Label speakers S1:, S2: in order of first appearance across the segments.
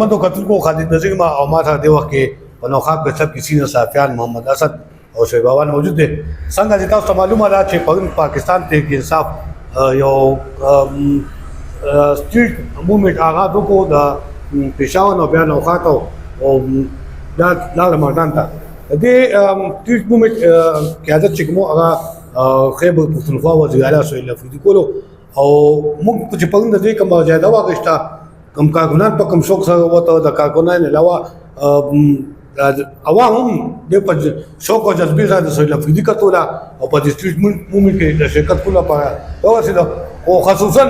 S1: مندو کتونکو خالد نذیر ما او ما ته د وخت کې په نوخا کتاب کې سینه صافیان محمد اسد او شعیب بابان موجود دي. څنګه چې تاسو معلومه ده چې پاکستان ته کې انصاف یو سټریټ موومېنټ آغاز وکړو د پېښور نو بیا نوخا ته او دا رمضان ته د سټریټ موومېنټ قیادت چې کوم هغه خیبر پښتونخوا وزیر اعلی سهیل افریدي کولو او موږ چې پرون د دې کوم جایده واغشته کم کارکنان په کم شوق سره وته د کارکنان علاوه عوام هم د په شوق او جذبې سره د سهیل افریدي کتوله او په سټریټ موومېنټ کې د شرکت کوله په ورسېده او خصوصا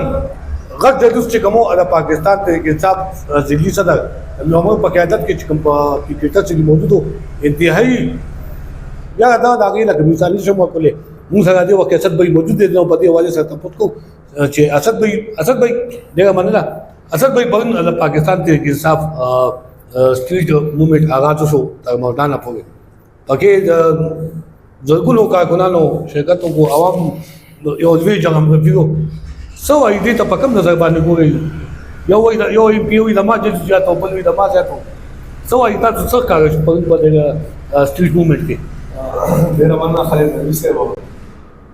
S1: غږ جلوس چې کوم د پاکستان ته کې صاحب ضلعي صدر نومر په قیادت کې چې کوم په کرکټر چې موجودو انتهایی یا دا داغي لکه مثالي شمو کولې موږ سره د وخت اسد به موجود دي نو په دې حواله سره تاسو کو چې اسد به دغه مننه اسد به په پاکستان ته کې صاحب سټریټ موومېنټ آغاز شو تر مولانا پورې پکې د زرګونو کارکنانو شرکت کو عوام یو ځوی جنګ پیو سو ایدې ته په کوم نظر باندې ګوري یو ایم پی وي د ما چې جاتو بل وي د ما جاتو سو ایدې تاسو څه کار په دې سټریټ موومېنټ کې
S2: ډېر مننه خالد نبی صاحب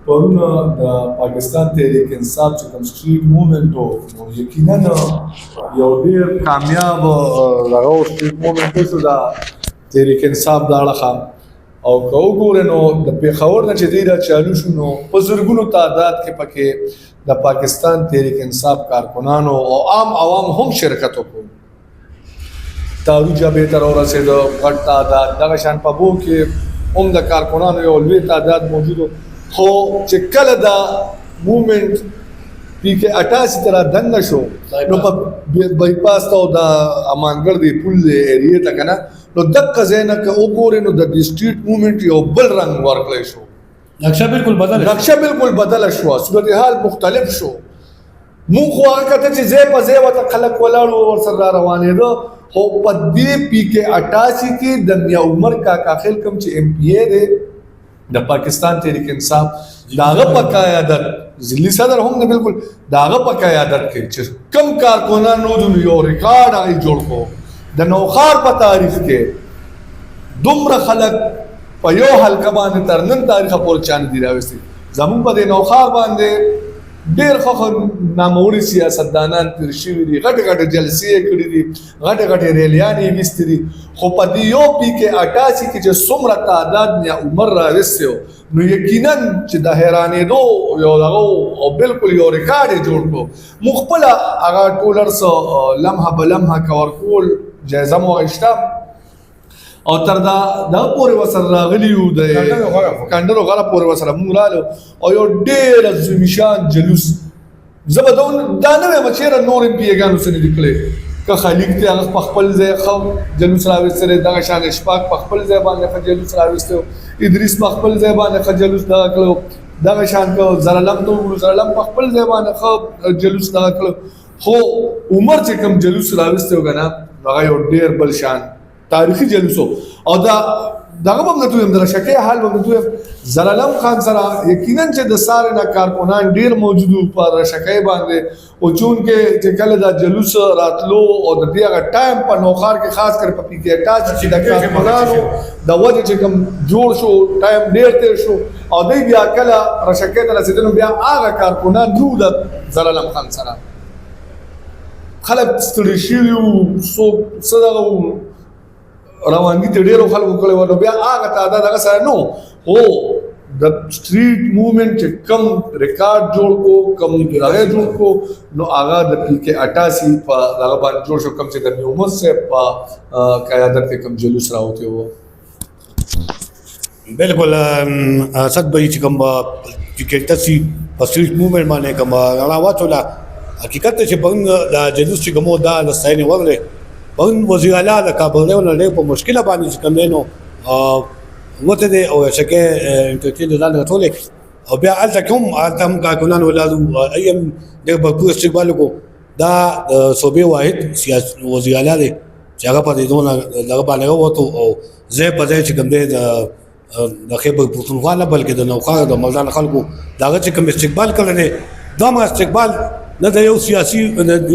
S2: پرون د پاکستان تحریک انصاف چې کوم سټریټ موومېنټ وو یقینا یو ډېر کامیاب هغه سټریټ موومېنټ شو د تحریک انصاف د اړخه او که وګورئ نو د پېښور نه چې دی را چالو شو نو په زرګونو تعداد کې پکې د پاکستان تحریک انصاف کارکنانو او عام عوام هم شرکت وکړو. تاروجه به تر ورسېدو غټ تعداد دغه شان په بو کې هم د کارکنانو یو لوی تعداد موجودو خو چې کله دا موومېنټ پی کې 88 تر دنګ شو نو په بایپاس ته د امانګړ دی پل ایریا ته کنه نو دغه ځای که وګورئ نو د سټریټ موومېنټ یو بل رنګ ورکړی شو. نقشه بالکل بدله شو صورتحال مختلف شو. مونږ خو هغه کته چې ځای په ځای ورته خلک ولاړو ورسره روانېده خو په دې پی کې 88 کې د میا عمر کاکا خیل کوم چې ایم پی ای دی د پاکستان تحریک انصاف داغه په قیادت ضلعي صدر هم نه بالکل داغه په قیادت کې چې کم کارکنانو د یو ریکارډ هغه جوړ کو د نوخار په تاریخ کې دومره خلک په یو حلقه باندې تر نن تاریخه پورې چان دي راوستي زمون په دې نوخار باندې ډېر خو ناموري سیاستدانان تیر شوي دي غټ جلسې کړي دي غټ ریلیانې ویستې دي خو په دې یو پی کې 88 کې چې څومره تعداد یا عمر راوستي نو یقینا چې د حیرانېدو یو دغه او بالکل یو ریکارډ جوړ کو مخبل هغه ټولرس لمحه بلمحه کور کول جایزه مو غشته او تر دا پورې وسره راغلیو د کندرو غره پورې وسره مونږ رالو او یو ډېر زمیشان جلوس زبدون دا نه مچېره نور پیګانو سره لیکلې که خلیق ته هغه خپل ځای خو جلوس راوستره دغه شان اشفاق خپل ځای باندې جلوس راوستو ادریس خپل ځای باندې جلوس دا کړو دغه شان کو زرلم ته زرلم خپل ځای باندې جلوس دا کړو خو عمر چې کوم جلوس راوستو غنا هغه یو ډېر بل شان تاریخي جلوسو او دغه هم نه تویم در شکه حال هم نه تویم زرالم خان سره یقینا چې د ساره نه کارکنان ډیر موجودو پر شکه باندې او چون کې چې کله دا جلوس راتلو او د دې هغه ټایم په نوخار کې خاص کر په پی کې 88 چې د کارکنانو د وجه چې کوم جوړ شو ټایم ډیر تیر شو او دوی بیا کله رشکه ته رسیدنو بیا هغه کارکنان نو د زرالم خان سره خلک ستړي شوي سو صدغه روانګي ته ډیرو خلکو کړي ورو بیا هغه تعداد هغه سره نو او د سټریټ موومېنټ چې کم ریکارډ جوړ کو کم راغې جوړ کو نو هغه د پی کې 88 په هغه باندې جوړ شو کم چې د عمر سے په قیادت کې کم جلوس راوته وو.
S1: بالکل اسد به چې کوم کرکټر سي په سټریټ موومېنټ باندې کوم راوته حقیقت چې په د جلوس چې کوم دا لساینه ورله پون وزیر اعلی د کابل له نړۍ په مشکله باندې کوم دینو وته دی او شکه انټرټین د ځان ټولې او بیا الته کوم الته کارکنان ولادو ایم د بکو استقبال کو دا صوبې واحد سیاسي وزیر اعلی دی چې هغه په دې دونه دغه باندې وته او زه په دې چې کوم دی د خیبر پښتونخوا نه بلکې د نوخار د ملدان خلکو داغه چې کوم استقبال کړل دا ما استقبال نه د یو سیاسي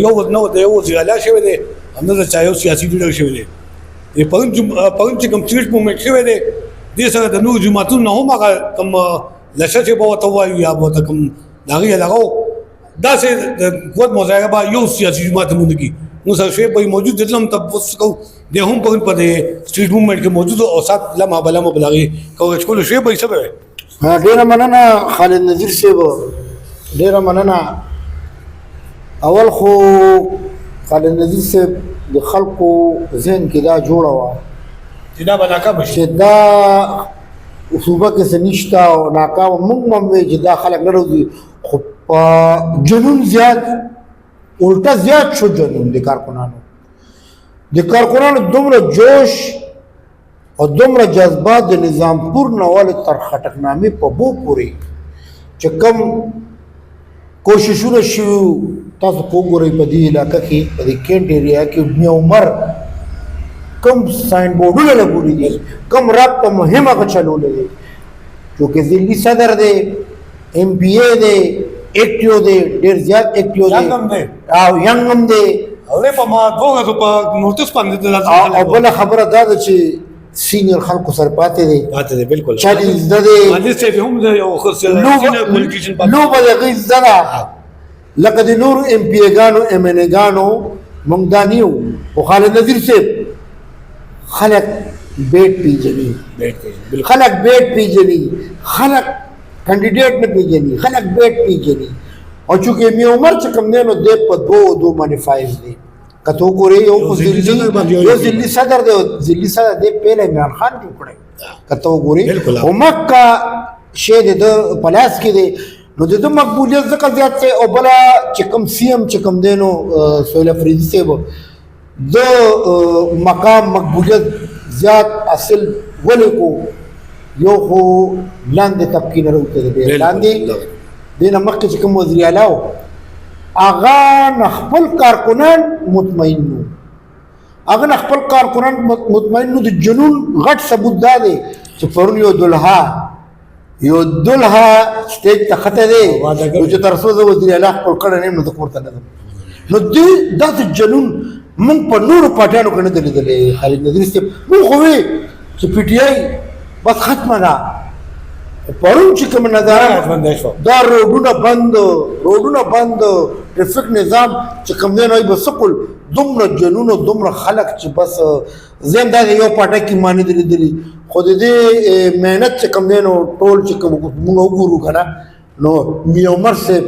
S1: یو نو د یو وزیر اعلی شوی دی همدا د چا یو سیاسي لیډر شوی دی پرون چې کوم سټریټ موومېنټ شوی دی دې سره د نور جماعتونو نه هم هغه کوم لشه چې به ورته وایو یا به ورته کوم د هغې لغو داسې د قوت مظاهره به یو سیاسي جماعت مونږ کي موږ سره شی به موجود دی دلته هم تپوس کوو دی هم پرون په دې سټریټ موومېنټ کې موجود او سات لمحه به لمحه به د هغې کوریج کولو شی به یې څه به وی
S3: ډیره مننه خالد نذیر صاحب ډیره مننه اول خو خالد نذیر صاحب د خلکو ذهن کې دا جوړه وه
S1: چې دا به ناکامه شي
S3: چې دا صوبه کې څه نشته او ناکامه موږ هم وایو چې دا خلک نه روځي خو په جنون زیات الټه زیات شو جنون د کارکنانو دومره جوش او دومره جذبات د نظامپور نه ولې تر خټکنامې په بو پورې چې کوم کوششونه شوي تاسو وګورئ په دې علاقه کې په دې کینټ ایریا کې ابن عمر کوم ساين بورډونه لګولي دي کوم رابطه مهمه چلولې دي چونکې ذلی صدر دی ایم پی ای دی ایکټیو دی ډېر زیات ایکټیو دی او ینګ هم دی
S1: اورې په ما دوه په نوټس باندې
S3: او بل خبره دا ده چې سینیئر خلکو سره پاتې دی
S1: بالکل
S3: چالي زده دی
S1: باندې څه هم د یو خصوصي پولیټیشن
S3: نو به غي زده لکه د نور ایم پی ګانو ایم ان ګانو مونږ دانیو او خالد نذیر صاحب خلق بیٹ پیجنی خلق بیٹ پیجنی خلق کینډیډیټ نه پیجنی خلق بیٹ پیجنی او چونکه می عمر چې کوم نه نو د په دو باندې فایز دی کته ګوري یو ذلی صدر دی ذلی صدر دی پهله عمران خان جوړ کړی کته ګوري او مکه شه د پلاس کې دی نو د مقبولیت ځکه زیات دی او بلا چې کوم سی ام چې کوم دینو سهیل افریدي صاحب د مقام مقبولیت زیات اصل ولې کو یو خو لاندې طبقې نه راوته دی لاندې دینه مخکې چې کوم وزیر اعلی و هغه خپل کارکنان مطمئن نو هغه خپل کارکنان مطمئن نو د جنون غټ ثبوت دا دی چې پرون یو دلها سټیج ته خطه دی چې تر څو د وزیر اعلی خپل کړه نه نو د کوړه نه نو دې دا جنون مونږ په نورو پاټیانو کې نه دی لیدلی خالد نذیر صاحب مونږ خو وی چې پی ټی آی بس ختمه ده پرون چې کوم نظاره دا روډونه بند ټرافیک نظام چې کوم دی نو بس کول دومره جنون او دومره خلک چې بس زم دا یو پاټه کې معنی لیدلی خو دې مهنت چې کوم دی نو ټول چې کوم موږ وګورو کنه نو می عمر سے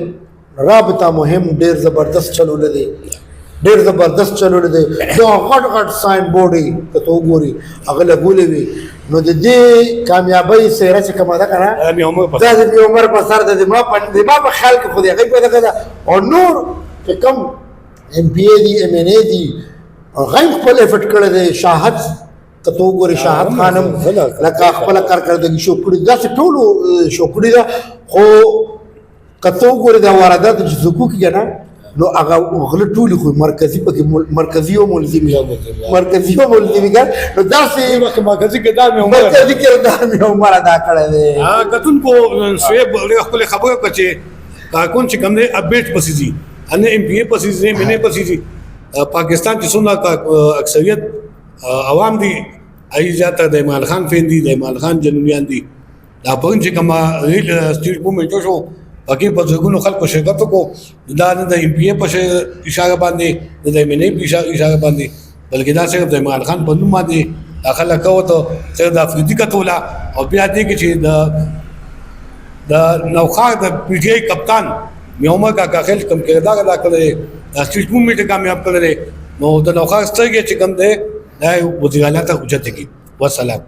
S3: رابطه مهم ډیر زبردست چلول دي ډیر زبردست چلول دي دا غټ ساين بورډ ته وګوري هغه لګولې وي نو د دې کامیابی سره چې کومه ده کنه دا د عمر په سر د ما په خیال کې خو دې هغه په دغه او نور چې کوم ام پی ای دي ام ان ای دي غیر خپل افټ کړی دی شاهد ته وګوري شاهد خانم لکه خپل کارکردګي شو کړی دا ټولو شو کړی دا خو کته وګوري دا واردات چې حقوق کنه نو هغه غل ټول خو مرکزی او ملزمي ګر نو دا سي
S1: مرکزی کې دا مې
S3: عمر ادا کړی دی
S1: کتون کو شعیب خپل خبره کچې کارکون چې کوم دی اپډیټ پسیږي ان ایم پی ای پسیږي منه پسیږي پاکستان کې څومره اکثریت عوام دي ای زیاته د ایمان خان فیندي د ایمان خان جنوبیان دي دا پرون چې کوم ریل سټریټ موومېنټ شو پکې په ځګونو خلکو شرکت کو دا نه د ایم پی ای په اشاره باندې د ایم ان ای په اشاره باندې بلکې دا صرف د ایمان خان په نوم باندې داخله کوته چې د افریدي کتولا او بیا دې کې چې د نوخار د پی ټی آی کپتان میومر کا خل کم کردار ادا کړی د سټریټ موومېنټ کامیاب کړی نو د نوخار سترګې چې کم دی دا وزیر اعلی ته اوچته کی والسلام